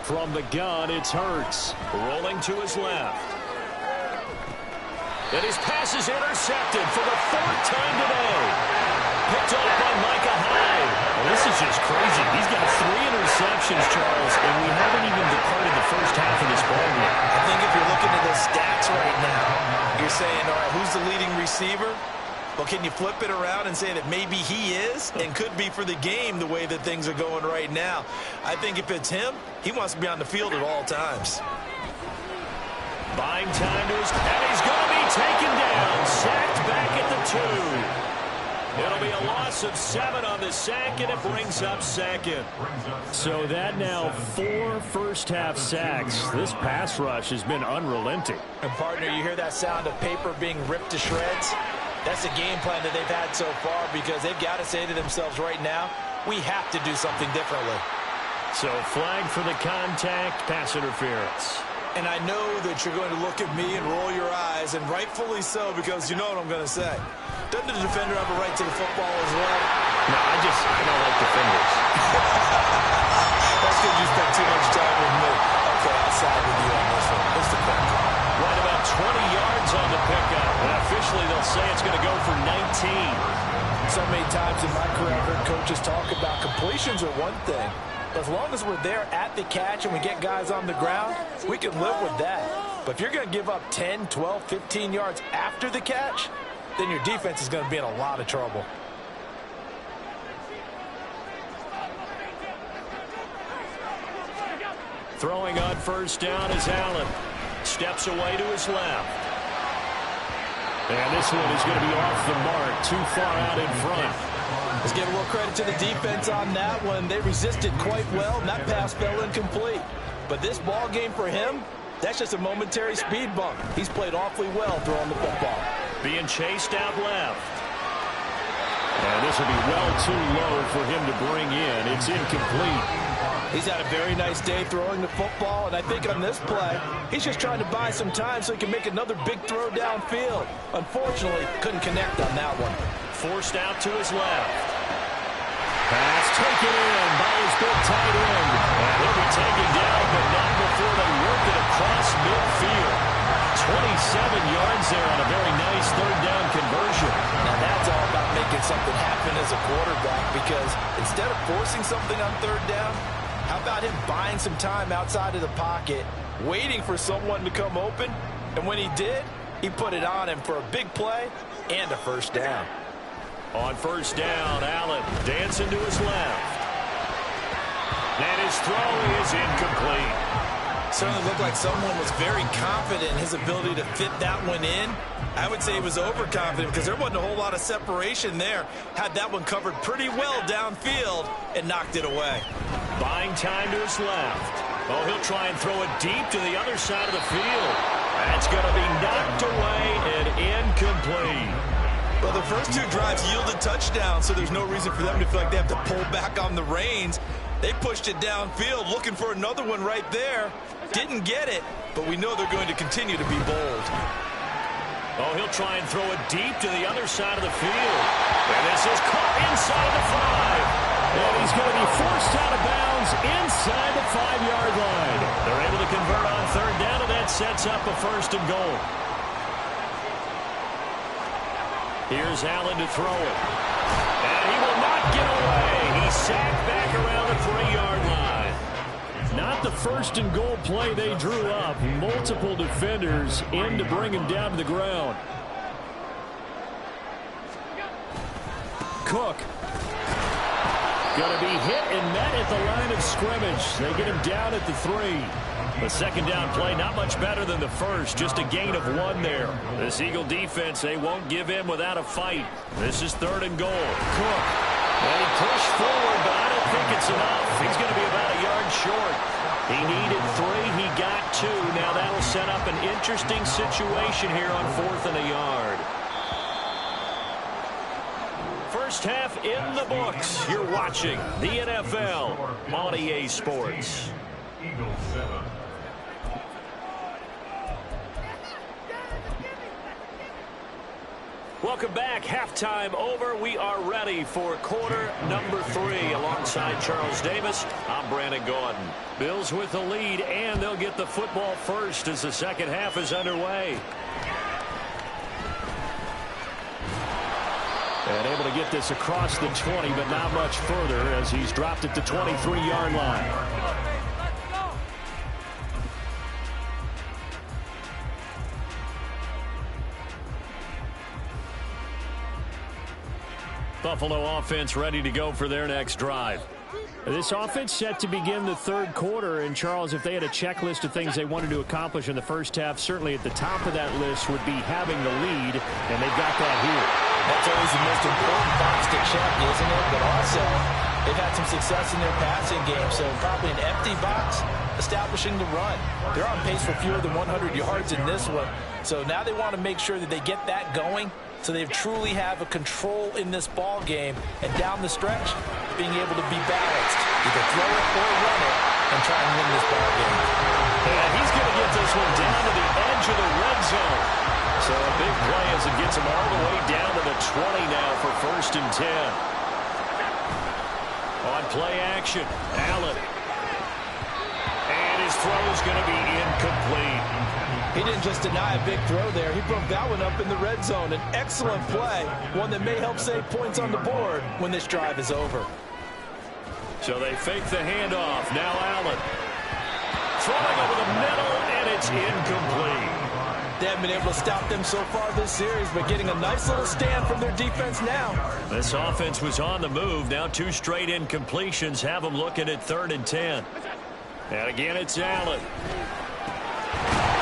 From the gun, it's Hurts. Rolling to his left. And his pass is intercepted for the fourth time today. Picked up by Micah Hyde. Well, this is just crazy. He's got 3 interceptions, Charles, and we haven't even departed the first half of this ballgame. I think if you're looking at the stats right now, you're saying, all right, who's the leading receiver? Well, can you flip it around and say that maybe he is and could be for the game the way that things are going right now? I think if it's him, he wants to be on the field at all times. Buying time to his, and he's going to be taken down. Sacked back at the 2. It'll be a loss of 7 on the sack, and it brings up second. So that now 4 first-half sacks. This pass rush has been unrelenting. And, partner, you hear that sound of paper being ripped to shreds? That's the game plan that they've had so far because they've got to say to themselves right now, we have to do something differently. So flag for the contact, pass interference. And I know that you're going to look at me and roll your eyes, and rightfully so, because you know what I'm going to say. Doesn't the defender have a right to the football as well? No, I don't like defenders. That's because you spent too much time with me. Okay, I'll side with you on this one. What's the call? Right about 20 yards on the pickup. And officially they'll say it's going to go for 19. So many times in my career I've heard coaches talk about completions are one thing. As long as we're there at the catch and we get guys on the ground, we can live with that. But if you're going to give up 10, 12, 15 yards after the catch, then your defense is going to be in a lot of trouble. Throwing on first down is Allen. Steps away to his left. And this one is going to be off the mark, too far out in front. Let's give a little credit to the defense on that one. They resisted quite well, and that pass fell incomplete. But this ball game for him, that's just a momentary speed bump. He's played awfully well throwing the football. Being chased out left. And this will be well too low for him to bring in. It's incomplete. He's had a very nice day throwing the football, and I think on this play, he's just trying to buy some time so he can make another big throw downfield. Unfortunately, couldn't connect on that one. Forced out to his left. Pass taken in by his big tight end. And he'll be taken down, but not before they work it across midfield. 27 yards there on a very nice third down conversion. Now that's all about making something happen as a quarterback, because instead of forcing something on third down, how about him buying some time outside of the pocket, waiting for someone to come open, and when he did, he put it on him for a big play and a first down. On first down, Allen dancing to his left. And his throw is incomplete. Certainly looked like someone was very confident in his ability to fit that one in. I would say he was overconfident because there wasn't a whole lot of separation there. Had that one covered pretty well downfield and knocked it away. Buying time to his left. Oh, he'll try and throw it deep to the other side of the field. That's going to be knocked away and incomplete. Well, the first 2 drives yielded touchdowns, so there's no reason for them to feel like they have to pull back on the reins. They pushed it downfield, looking for another one right there. Didn't get it, but we know they're going to continue to be bold. Oh, he'll try and throw it deep to the other side of the field. And this is caught inside the 5. And he's going to be forced out of bounds inside the 5-yard line. They're able to convert on third down, and that sets up a first and goal. Here's Allen to throw it. And he will not get away. He's sacked back around the 3-yard line. Not the first and goal play they drew up. Multiple defenders in to bring him down to the ground. Cook. Going to be hit and met at the line of scrimmage. They get him down at the 3. The second down play, not much better than the first. Just a gain of 1 there. This Eagle defense, they won't give in without a fight. This is third and goal. Cook. And he pushed forward, but I don't think it's enough. He's going to be about a yard short. He needed 3. He got 2. Now that'll set up an interesting situation here on 4th and a yard. First half in the books. You're watching the NFL on EA Sports. Welcome welcome back. Halftime over. We are ready for quarter number 3. Alongside Charles Davis, I'm Brandon Gaudin. Bills with the lead, and they'll get the football first as the second half is underway. And able to get this across the 20, but not much further as he's dropped it to 23-yard line. Buffalo offense ready to go for their next drive. This offense set to begin the third quarter, and Charles, if they had a checklist of things they wanted to accomplish in the first half, certainly at the top of that list would be having the lead, and they've got that here. That's always the most important box to check, isn't it? But also, they've had some success in their passing game, so probably an empty box establishing the run. They're on pace for fewer than 100 yards in this one, so now they want to make sure that they get that going so they truly have a control in this ball game, and down the stretch, being able to be balanced, either throw it or run it, and try and win this ball game. And he's going to get this one down to the edge of the red zone. So a big play as it gets him all the way down to the 20 now for 1st and 10. On play action, Allen. And his throw is going to be incomplete. He didn't just deny a big throw there. He broke that one up in the red zone. An excellent play, one that may help save points on the board when this drive is over. So they fake the handoff. Now Allen. Throwing over the middle, and it's incomplete. They haven't been able to stop them so far this series, but getting a nice little stand from their defense now. This offense was on the move. Now 2 straight incompletions have them looking at 3rd and 10. And again, it's Allen.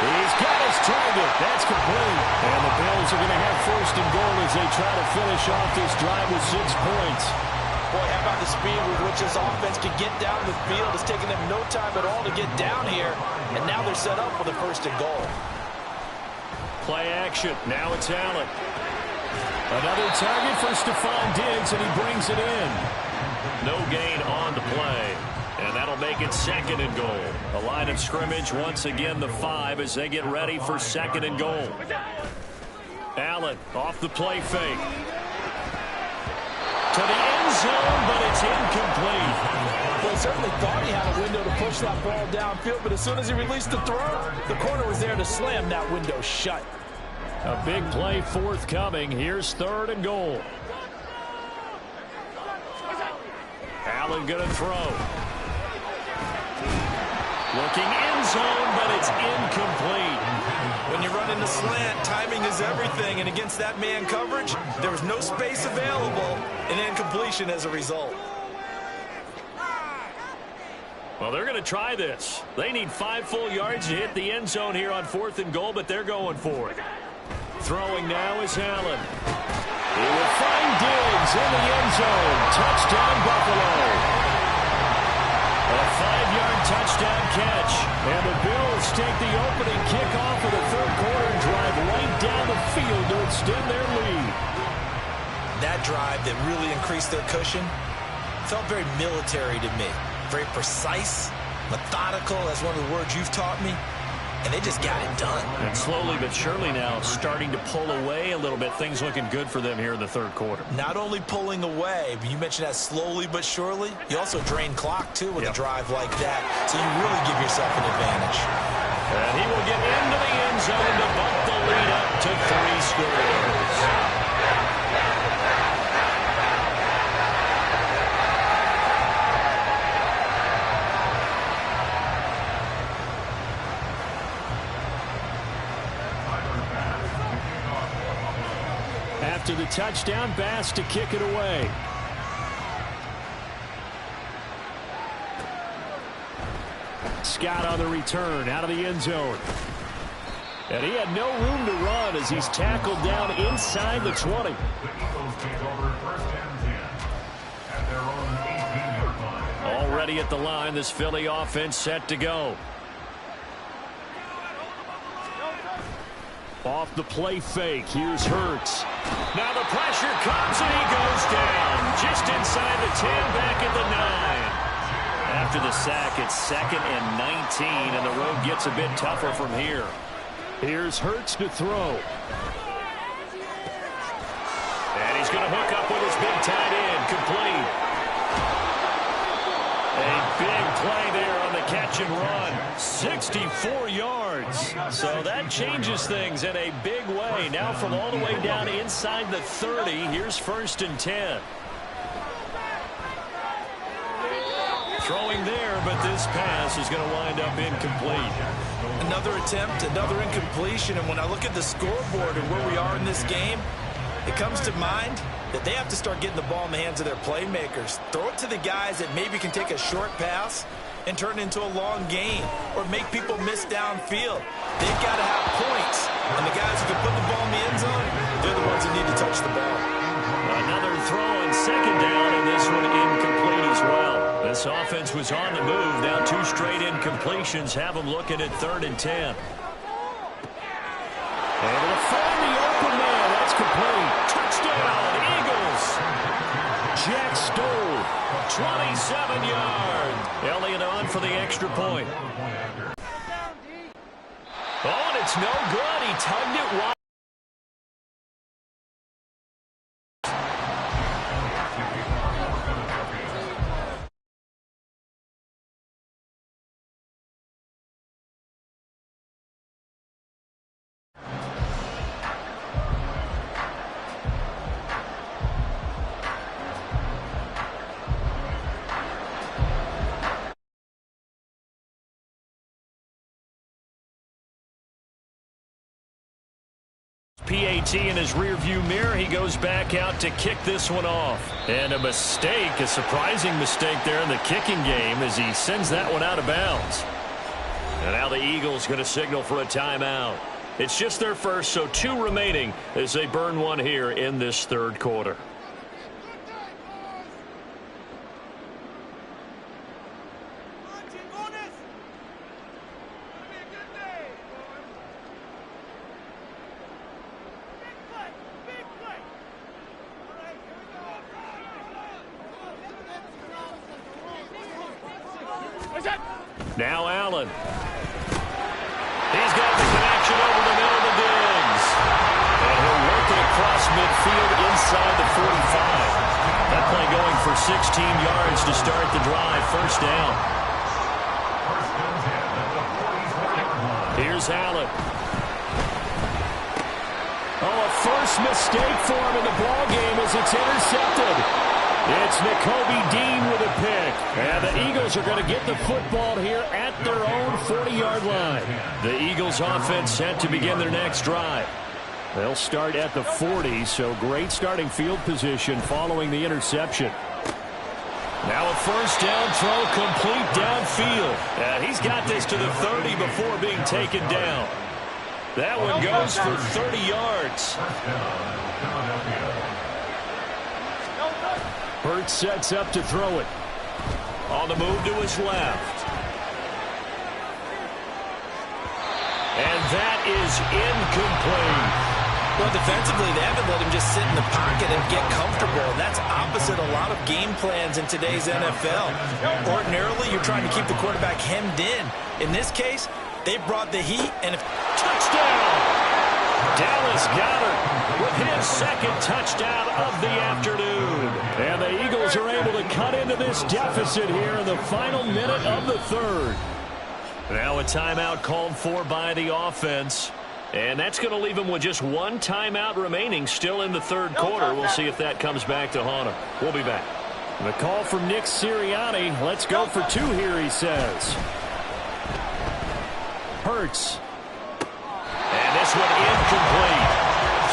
He's got his target. That's complete. And the Bills are going to have 1st and goal as they try to finish off this drive with 6 points. Boy, how about the speed with which this offense can get down the field? It's taken them no time at all to get down here. And now they're set up for the 1st and goal. Play action. Now it's Allen. Another target for Stephon Diggs, and he brings it in. No gain on the play. And that'll make it 2nd and goal. The line of scrimmage, once again, the 5 as they get ready for 2nd and goal. Allen off the play fake. To the end zone, but it's incomplete. Well, he certainly thought he had a window to push that ball downfield, but as soon as he released the throw, the corner was there to slam that window shut. A big play forthcoming. Here's 3rd and goal. Allen going to throw. Looking end zone, but it's incomplete. When you run in the slant, timing is everything, and against that man coverage, there was no space available, and incompletion as a result. Well, they're going to try this. They need 5 full yards to hit the end zone here on 4th and goal, but they're going for it. Throwing now is Allen. He will find Diggs in the end zone. Touchdown, Buffalo. A 5-yard touchdown catch. And the Bills take the opening kickoff of the 3rd quarter and drive right down the field to extend their lead. That drive that really increased their cushion felt very military to me. Very precise, methodical, that's one of the words you've taught me. And they just got it done. And slowly but surely now starting to pull away a little bit. Things looking good for them here in the 3rd quarter. Not only pulling away, but you mentioned that slowly but surely. You also drain clock, too, with a drive like that. So you really give yourself an advantage. And he will get into the end zone to bump the lead up to 3 scores. After the touchdown, Bass to kick it away. Scott on the return out of the end zone. And he had no room to run as he's tackled down inside the 20. Already at the line, this Philly offense set to go. Off the play fake, here's Hurts. Now the pressure comes and he goes down. Just inside the 10, back at the 9. After the sack, it's 2nd and 19, and the road gets a bit tougher from here. Here's Hurts to throw. He's going to hook up with his big tight end. Complete. A big play there on the catch and run. 64 yards. So that changes things in a big way. Now from all the way down inside the 30, here's 1st and 10. Throwing there, but this pass is going to wind up incomplete. Another attempt, another incompletion. And when I look at the scoreboard and where we are in this game, it comes to mind that they have to start getting the ball in the hands of their playmakers. Throw it to the guys that maybe can take a short pass and turn it into a long gain or make people miss downfield. They've got to have points. And the guys who can put the ball in the end zone, they're the ones that need to touch the ball. Another throw on 2nd down, and this one incomplete as well. This offense was on the move. Now 2 straight incompletions have them looking at 3rd and 10. Able to find the open man. That's complete. Touchdown, Eagles. Jack Stoll, 27 yards. Elliott on for the extra point. Oh, and it's no good. He tugged it wide. PAT in his rearview mirror. He goes back out to kick this one off. And a mistake, a surprising mistake there in the kicking game as he sends that one out of bounds. And now the Eagles going to signal for a timeout. It's just their first, so 2 remaining as they burn one here in this 3rd quarter. Now Allen. He's got the connection over the middle to Diggs. And he'll work it across midfield inside the 45. That play going for 16 yards to start the drive. 1st down. Here's Allen. Oh, a first mistake for him in the ballgame as it's intercepted. It's Nakobe Dean with a pick. And the Eagles are going to get the football here at their own 40-yard line. The Eagles offense set to begin their next drive. They'll start at the 40, so great starting field position following the interception. Now a 1st down throw complete downfield. He's got this to the 30 before being taken down. That one goes for 30 yards. Hurts sets up to throw it. On the move to his left. And that is incomplete. Well, defensively, they haven't let him just sit in the pocket and get comfortable. That's opposite a lot of game plans in today's NFL. Ordinarily, you're trying to keep the quarterback hemmed in. In this case, they brought the heat and touchdown! Dallas Goedert with his 2nd touchdown of the afternoon. And the Eagles are able to cut into this deficit here in the final minute of the 3rd. Now a timeout called for by the offense. And that's going to leave them with just 1 timeout remaining still in the 3rd quarter. We'll see if that comes back to haunt them. We'll be back. The call from Nick Sirianni. Let's go for 2 here, he says. Hurts. And this one incomplete.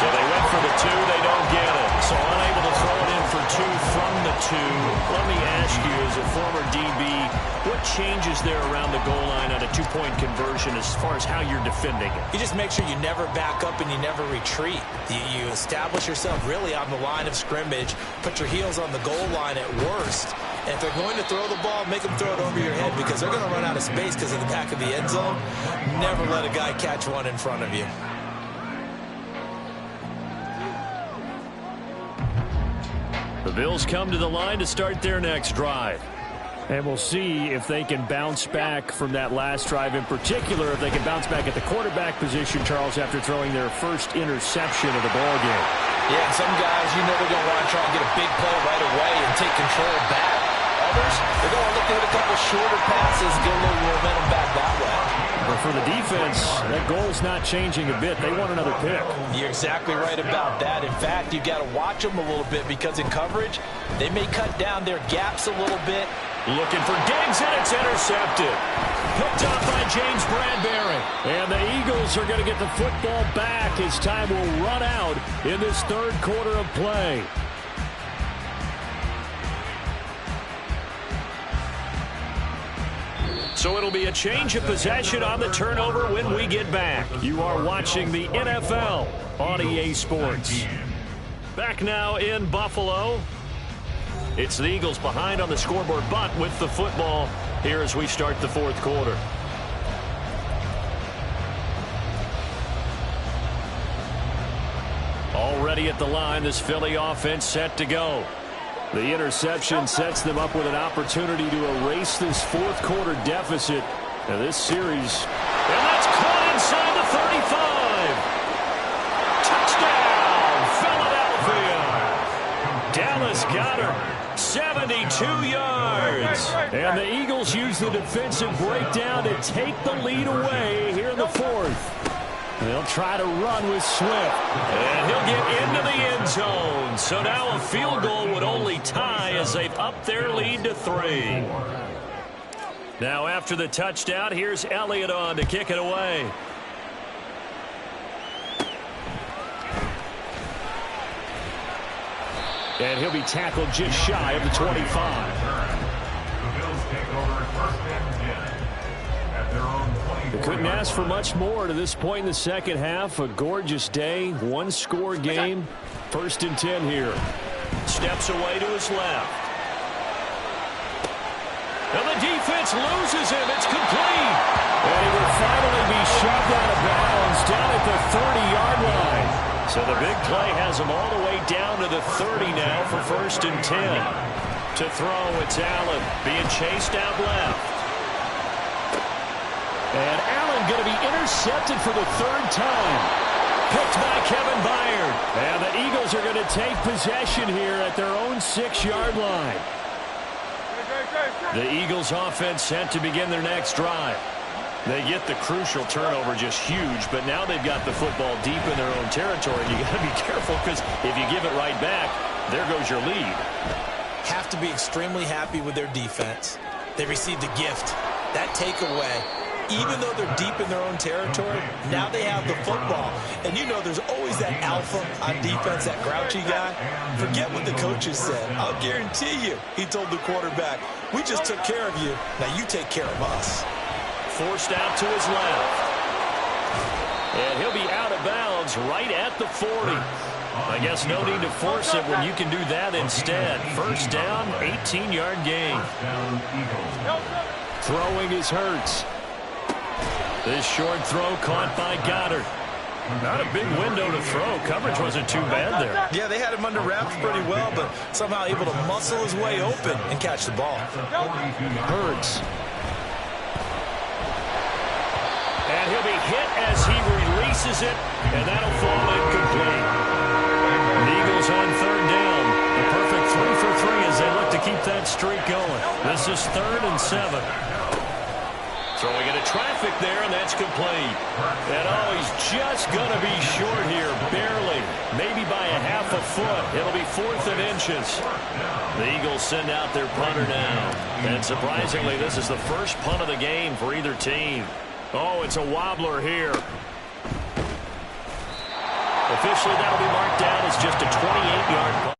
So they went for the 2. They don't get it. So unable to throw it in for 2 from the 2. Let me ask you, as a former DB, what changes there around the goal line on a 2-point conversion as far as how you're defending it? You just make sure you never back up and you never retreat. You establish yourself really on the line of scrimmage, put your heels on the goal line at worst. And if they're going to throw the ball, make them throw it over your head because they're going to run out of space because of the back of the end zone. Never let a guy catch one in front of you. The Bills come to the line to start their next drive. And we'll see if they can bounce back from that last drive, in particular, if they can bounce back at the quarterback position, Charles, after throwing their first interception of the ballgame. Yeah, and some guys, they're going to want to try and get a big play right away and take control back. Others, they're going to look to hit a couple shorter passes, get a little momentum back that way. But for the defense, that goal's not changing a bit. They want another pick. You're exactly right about that. In fact, you've got to watch them a little bit because in coverage, they may cut down their gaps a little bit. Looking for Diggs, and it's intercepted. Picked up by James Bradbury. And the Eagles are going to get the football back as time will run out in this third quarter of play. So it'll be a change of possession on the turnover when we get back. You are watching the NFL on EA Sports. Back now in Buffalo. It's the Eagles behind on the scoreboard, but with the football here as we start the fourth quarter. Already at the line, this Philly offense set to go. The interception sets them up with an opportunity to erase this fourth quarter deficit. Now this series, and that's caught inside the 35. Touchdown, Philadelphia. Dallas Goedert. 72 yards. And the Eagles use the defensive breakdown to take the lead away here in the fourth. They'll try to run with Swift. And he'll get into the end zone. So now a field goal would only tie as they've upped their lead to 3. Now after the touchdown, here's Elliott on to kick it away. And he'll be tackled just shy of the 25. They couldn't ask for much more to this point in the second half. A gorgeous day, one-score game. 1st and 10 here. Steps away to his left. And the defense loses him. It's complete. And he will finally be shoved out of bounds down at the 30-yard line. So the big play has him all the way down to the 30 now for 1st and 10. To throw, it's Allen being chased out left. And Allen going to be intercepted for the 3rd time. Picked by Kevin Byard. And the Eagles are going to take possession here at their own 6-yard line. The Eagles offense set to begin their next drive. They get the crucial turnover, just huge, but now they've got the football deep in their own territory. You got to be careful because if you give it right back, there goes your lead. Have to be extremely happy with their defense. They received a gift. That takeaway, even though they're deep in their own territory, now they have the football. And there's always that alpha on defense, that grouchy guy. Forget what the coaches said. I'll guarantee you, he told the quarterback, we just took care of you. Now you take care of us. Forced out to his left. And he'll be out of bounds right at the 40. I guess no need to force it when you can do that instead. 1st down, 18-yard gain. Throwing is Hurts. This short throw caught by Goddard. Not a big window to throw. Coverage wasn't too bad there. Yeah, they had him under wraps pretty well, but somehow able to muscle his way open and catch the ball. Hurts. And he'll be hit as he releases it, and that'll fall incomplete. The Eagles on 3rd down. A perfect 3 for 3 as they look to keep that streak going. This is 3rd and 7. Throwing into traffic there, and that's complete. And he's just going to be short here, barely. Maybe by a half a foot. It'll be 4th and inches. The Eagles send out their punter now. And surprisingly, this is the first punt of the game for either team. Oh, it's a wobbler here. Officially, that'll be marked down as just a 28-yard punt.